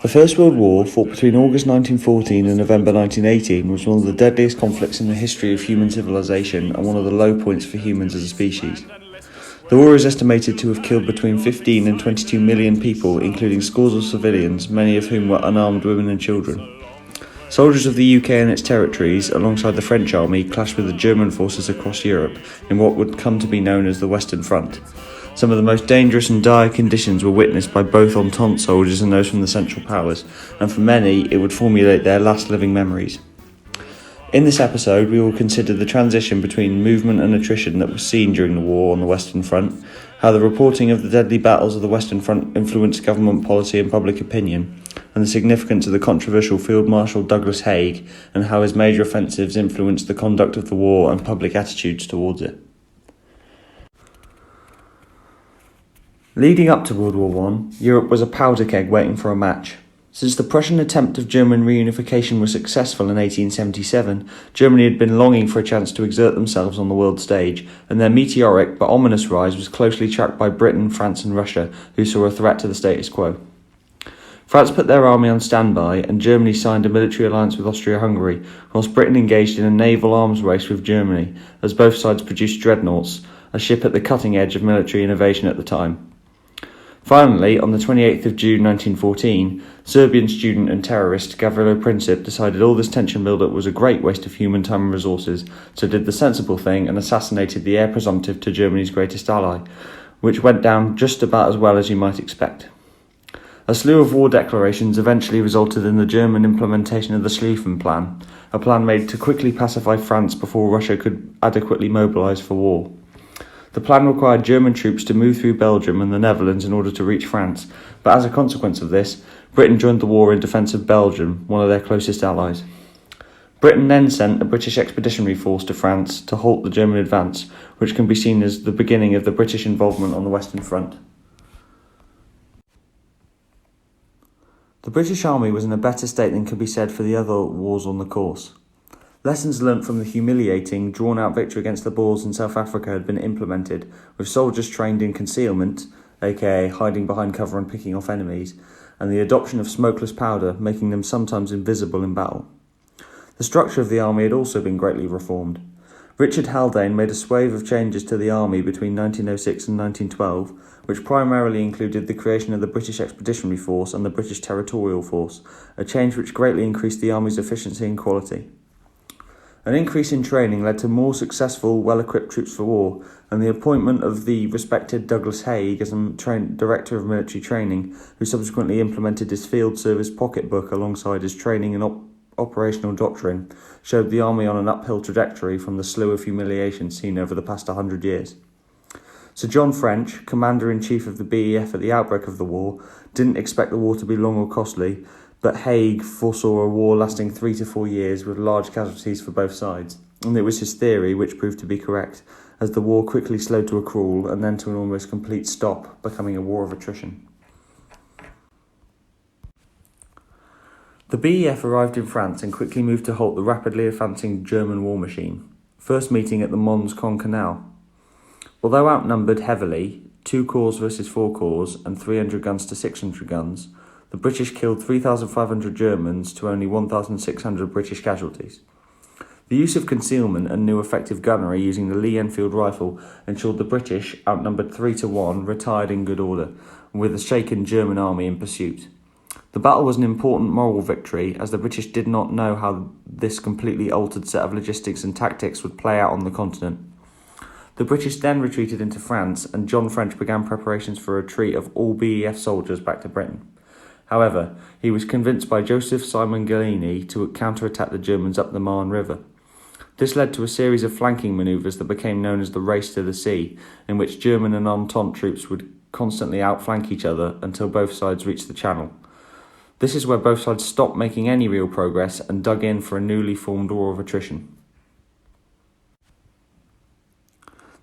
The First World War, fought between August 1914 and November 1918, was one of the deadliest conflicts in the history of human civilization and one of the low points for humans as a species. The war is estimated to have killed between 15 and 22 million people, including scores of civilians, many of whom were unarmed women and children. Soldiers of the UK and its territories, alongside the French army, clashed with the German forces across Europe in what would come to be known as the Western Front. Some of the most dangerous and dire conditions were witnessed by both Entente soldiers and those from the Central Powers, and for many it would formulate their last living memories. In this episode we will consider the transition between movement and attrition that was seen during the war on the Western Front, how the reporting of the deadly battles of the Western Front influenced government policy and public opinion, and the significance of the controversial Field Marshal Douglas Haig, and how his major offensives influenced the conduct of the war and public attitudes towards it. Leading up to World War I, Europe was a powder keg waiting for a match. Since the Prussian attempt of German reunification was successful in 1877, Germany had been longing for a chance to exert themselves on the world stage, and their meteoric but ominous rise was closely tracked by Britain, France and Russia, who saw a threat to the status quo. France put their army on standby, and Germany signed a military alliance with Austria-Hungary, whilst Britain engaged in a naval arms race with Germany, as both sides produced dreadnoughts, a ship at the cutting edge of military innovation at the time. Finally, on the 28th of June 1914, Serbian student and terrorist Gavrilo Princip decided all this tension build-up was a great waste of human time and resources, so did the sensible thing and assassinated the heir presumptive to Germany's greatest ally, which went down just about as well as you might expect. A slew of war declarations eventually resulted in the German implementation of the Schlieffen Plan, a plan made to quickly pacify France before Russia could adequately mobilise for war. The plan required German troops to move through Belgium and the Netherlands in order to reach France, but as a consequence of this, Britain joined the war in defence of Belgium, one of their closest allies. Britain then sent a British expeditionary force to France to halt the German advance, which can be seen as the beginning of the British involvement on the Western Front. The British Army was in a better state than could be said for the other wars on the course. Lessons learnt from the humiliating, drawn-out victory against the Boers in South Africa had been implemented, with soldiers trained in concealment, aka hiding behind cover and picking off enemies, and the adoption of smokeless powder, making them sometimes invisible in battle. The structure of the army had also been greatly reformed. Richard Haldane made a swathe of changes to the army between 1906 and 1912, which primarily included the creation of the British Expeditionary Force and the British Territorial Force, a change which greatly increased the army's efficiency and quality. An increase in training led to more successful, well-equipped troops for war, and the appointment of the respected Douglas Haig as Director of Military Training, who subsequently implemented his field service pocketbook alongside his training and operational doctrine, showed the army on an uphill trajectory from the slew of humiliation seen over the past 100 years. Sir John French, Commander-in-Chief of the BEF at the outbreak of the war, didn't expect the war to be long or costly, but Haig foresaw a war lasting 3 to 4 years with large casualties for both sides, and it was his theory which proved to be correct, as the war quickly slowed to a crawl and then to an almost complete stop, becoming a war of attrition. The BEF arrived in France and quickly moved to halt the rapidly advancing German war machine, first meeting at the Mons-Con Canal. Although outnumbered heavily, 2 corps versus 4 corps and 300 guns to 600 guns, the British killed 3,500 Germans to only 1,600 British casualties. The use of concealment and new effective gunnery using the Lee Enfield rifle ensured the British, outnumbered 3-1, retired in good order, with a shaken German army in pursuit. The battle was an important moral victory, as the British did not know how this completely altered set of logistics and tactics would play out on the continent. The British then retreated into France, and John French began preparations for a retreat of all BEF soldiers back to Britain. However, he was convinced by Joseph Simon Gallieni to counterattack the Germans up the Marne River. This led to a series of flanking manoeuvres that became known as the Race to the Sea, in which German and Entente troops would constantly outflank each other until both sides reached the Channel. This is where both sides stopped making any real progress and dug in for a newly formed war of attrition.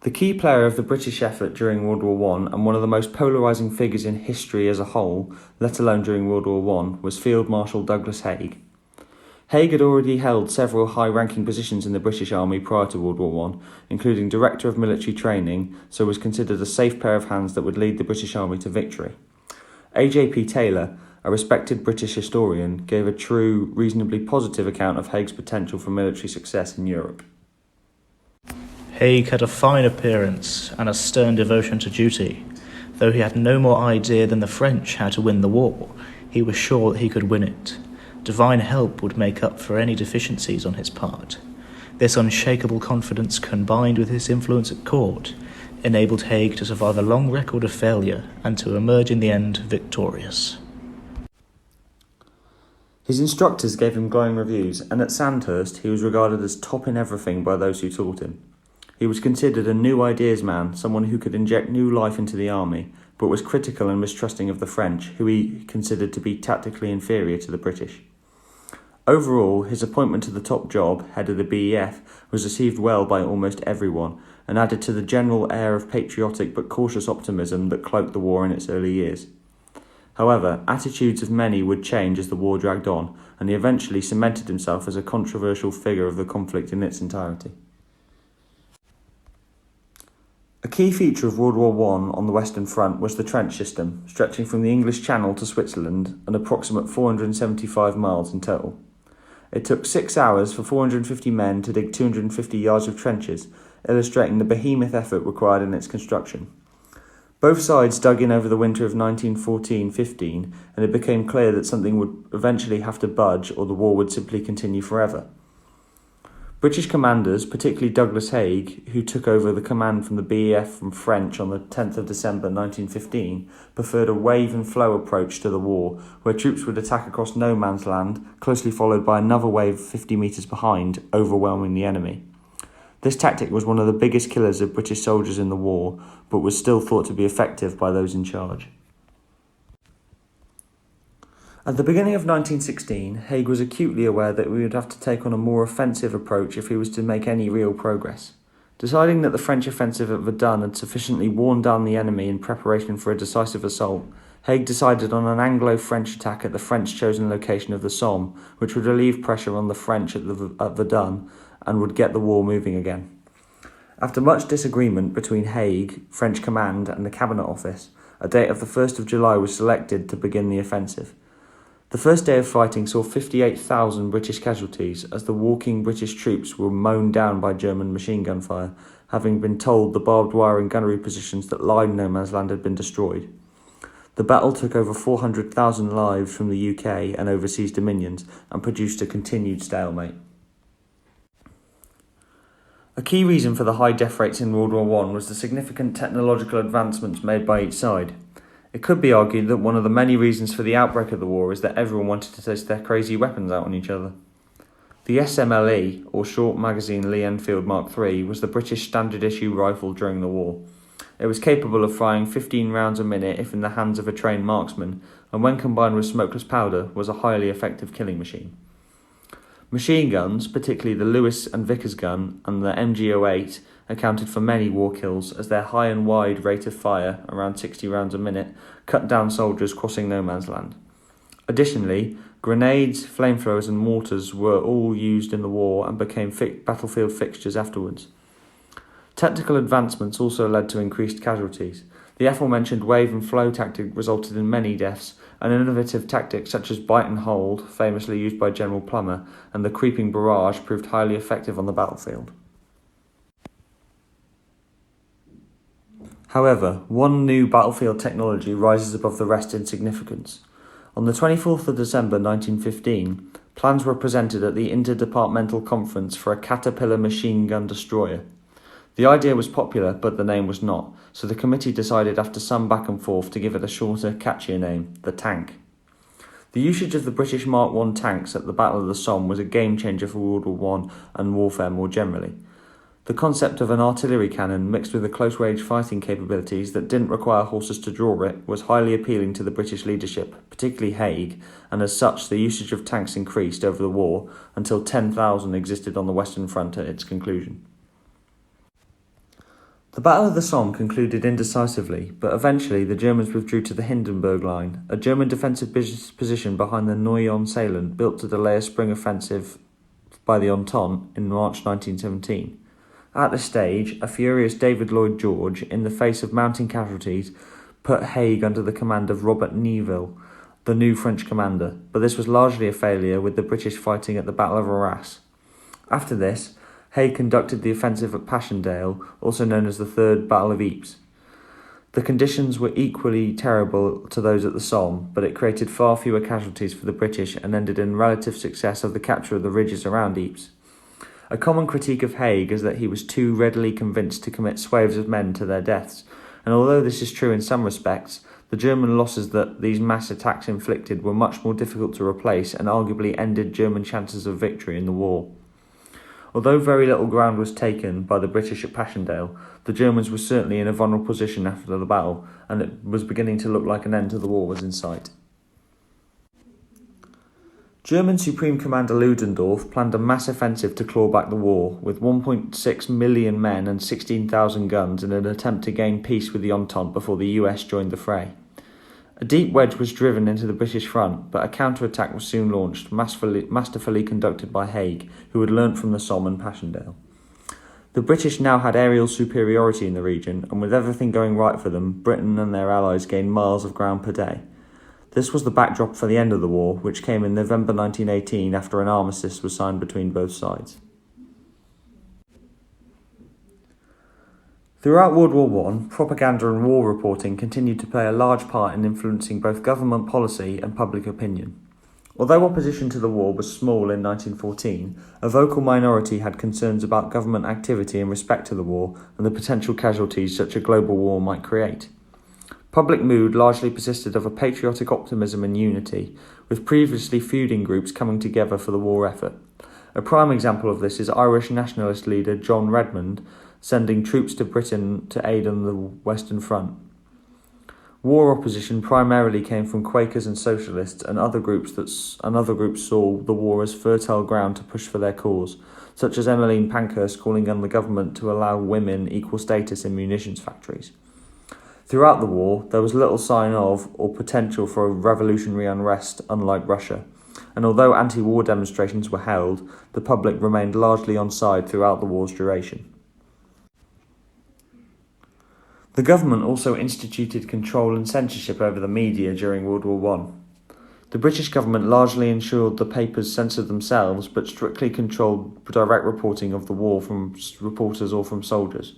The key player of the British effort during World War I, and one of the most polarising figures in history as a whole, let alone during World War I, was Field Marshal Douglas Haig. Haig had already held several high-ranking positions in the British Army prior to World War I, including Director of Military Training, so was considered a safe pair of hands that would lead the British Army to victory. AJP Taylor, a respected British historian, gave a true, reasonably positive account of Haig's potential for military success in Europe. Haig had a fine appearance and a stern devotion to duty. Though he had no more idea than the French how to win the war, he was sure that he could win it. Divine help would make up for any deficiencies on his part. This unshakable confidence, combined with his influence at court, enabled Haig to survive a long record of failure and to emerge in the end victorious. His instructors gave him glowing reviews, and at Sandhurst he was regarded as top in everything by those who taught him. He was considered a new ideas man, someone who could inject new life into the army, but was critical and mistrusting of the French, who he considered to be tactically inferior to the British. Overall, his appointment to the top job, head of the BEF, was received well by almost everyone, and added to the general air of patriotic but cautious optimism that cloaked the war in its early years. However, attitudes of many would change as the war dragged on, and he eventually cemented himself as a controversial figure of the conflict in its entirety. A key feature of World War I on the Western Front was the trench system, stretching from the English Channel to Switzerland, an approximate 475 miles in total. It took 6 hours for 450 men to dig 250 yards of trenches, illustrating the behemoth effort required in its construction. Both sides dug in over the winter of 1914-15, and it became clear that something would eventually have to budge or the war would simply continue forever. British commanders, particularly Douglas Haig, who took over the command from the BEF from French on the 10th of December 1915, preferred a wave and flow approach to the war, where troops would attack across no man's land, closely followed by another wave 50 metres behind, overwhelming the enemy. This tactic was one of the biggest killers of British soldiers in the war, but was still thought to be effective by those in charge. At the beginning of 1916, Haig was acutely aware that we would have to take on a more offensive approach if he was to make any real progress. Deciding that the French offensive at Verdun had sufficiently worn down the enemy in preparation for a decisive assault, Haig decided on an Anglo-French attack at the French-chosen location of the Somme, which would relieve pressure on the French at Verdun and would get the war moving again. After much disagreement between Haig, French command, and the Cabinet Office, a date of the 1st of July was selected to begin the offensive. The first day of fighting saw 58,000 British casualties as the walking British troops were mown down by German machine gun fire, having been told the barbed wire and gunnery positions that lined no man's land had been destroyed. The battle took over 400,000 lives from the UK and overseas dominions and produced a continued stalemate. A key reason for the high death rates in World War I was the significant technological advancements made by each side. It could be argued that one of the many reasons for the outbreak of the war is that everyone wanted to test their crazy weapons out on each other. The SMLE, or Short Magazine Lee Enfield Mark III, was the British standard issue rifle during the war. It was capable of firing 15 rounds a minute if in the hands of a trained marksman, and when combined with smokeless powder, was a highly effective killing machine. Machine guns, particularly the Lewis and Vickers gun and the MG08, accounted for many war kills as their high and wide rate of fire, around 60 rounds a minute, cut down soldiers crossing no man's land. Additionally, grenades, flamethrowers and mortars were all used in the war and became battlefield fixtures afterwards. Tactical advancements also led to increased casualties. The aforementioned wave and flow tactic resulted in many deaths, and innovative tactics such as bite and hold, famously used by General Plummer, and the creeping barrage proved highly effective on the battlefield. However, one new battlefield technology rises above the rest in significance. On the 24th of December 1915, plans were presented at the Interdepartmental Conference for a Caterpillar machine gun destroyer. The idea was popular, but the name was not, so the committee decided after some back and forth to give it a shorter, catchier name, the Tank. The usage of the British Mark I tanks at the Battle of the Somme was a game-changer for World War I and warfare more generally. The concept of an artillery cannon mixed with the close-range fighting capabilities that didn't require horses to draw it was highly appealing to the British leadership, particularly Haig, and as such the usage of tanks increased over the war until 10,000 existed on the Western Front at its conclusion. The Battle of the Somme concluded indecisively, but eventually the Germans withdrew to the Hindenburg Line, a German defensive position behind the Noyon salient built to delay a spring offensive by the Entente in March 1917. At this stage, a furious David Lloyd George, in the face of mounting casualties, put Haig under the command of Robert Nivelle, the new French commander, but this was largely a failure, with the British fighting at the Battle of Arras. After this, Haig conducted the offensive at Passchendaele, also known as the Third Battle of Ypres. The conditions were equally terrible to those at the Somme, but it created far fewer casualties for the British and ended in relative success of the capture of the ridges around Ypres. A common critique of Haig is that he was too readily convinced to commit swathes of men to their deaths, and although this is true in some respects, the German losses that these mass attacks inflicted were much more difficult to replace and arguably ended German chances of victory in the war. Although very little ground was taken by the British at Passchendaele, the Germans were certainly in a vulnerable position after the battle, and it was beginning to look like an end to the war was in sight. German Supreme Commander Ludendorff planned a mass offensive to claw back the war, with 1.6 million men and 16,000 guns in an attempt to gain peace with the Entente before the US joined the fray. A deep wedge was driven into the British front, but a counterattack was soon launched, masterfully conducted by Haig, who had learnt from the Somme and Passchendaele. The British now had aerial superiority in the region, and with everything going right for them, Britain and their allies gained miles of ground per day. This was the backdrop for the end of the war, which came in November 1918 after an armistice was signed between both sides. Throughout World War I, propaganda and war reporting continued to play a large part in influencing both government policy and public opinion. Although opposition to the war was small in 1914, a vocal minority had concerns about government activity in respect to the war and the potential casualties such a global war might create. Public mood largely persisted of a patriotic optimism and unity, with previously feuding groups coming together for the war effort. A prime example of this is Irish nationalist leader John Redmond sending troops to Britain to aid on the Western Front. War opposition primarily came from Quakers and Socialists, and other groups saw the war as fertile ground to push for their cause, such as Emmeline Pankhurst calling on the government to allow women equal status in munitions factories. Throughout the war, there was little sign of or potential for a revolutionary unrest, unlike Russia, and although anti-war demonstrations were held, the public remained largely on side throughout the war's duration. The government also instituted control and censorship over the media during World War I. The British government largely ensured the papers censored themselves, but strictly controlled direct reporting of the war from reporters or from soldiers.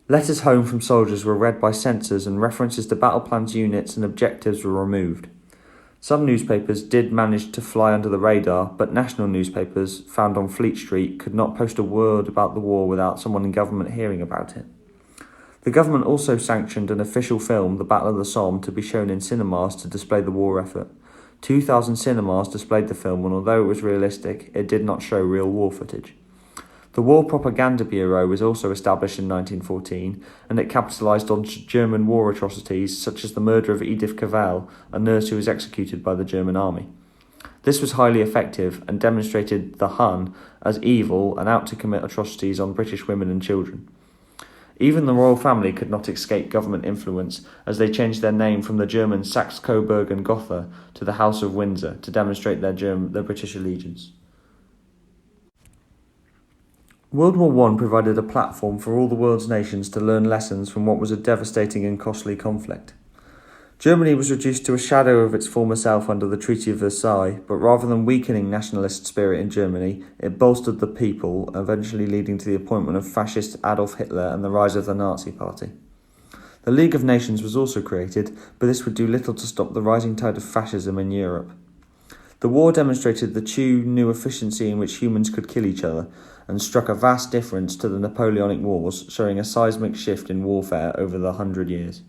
Letters home from soldiers were read by censors, and references to battle plans, units and objectives were removed. Some newspapers did manage to fly under the radar, but national newspapers, found on Fleet Street, could not post a word about the war without someone in government hearing about it. The government also sanctioned an official film, The Battle of the Somme, to be shown in cinemas to display the war effort. 2,000 cinemas displayed the film, and although it was realistic, it did not show real war footage. The War Propaganda Bureau was also established in 1914, and it capitalised on German war atrocities such as the murder of Edith Cavell, a nurse who was executed by the German army. This was highly effective and demonstrated the Hun as evil and out to commit atrocities on British women and children. Even the royal family could not escape government influence, as they changed their name from the German Saxe-Coburg and Gotha to the House of Windsor to demonstrate their British allegiance. World War I provided a platform for all the world's nations to learn lessons from what was a devastating and costly conflict. Germany was reduced to a shadow of its former self under the Treaty of Versailles, but rather than weakening nationalist spirit in Germany, it bolstered the people, eventually leading to the appointment of fascist Adolf Hitler and the rise of the Nazi Party. The League of Nations was also created, but this would do little to stop the rising tide of fascism in Europe. The war demonstrated the true new efficiency in which humans could kill each other, and struck a vast difference to the Napoleonic Wars, showing a seismic shift in warfare over the 100 years.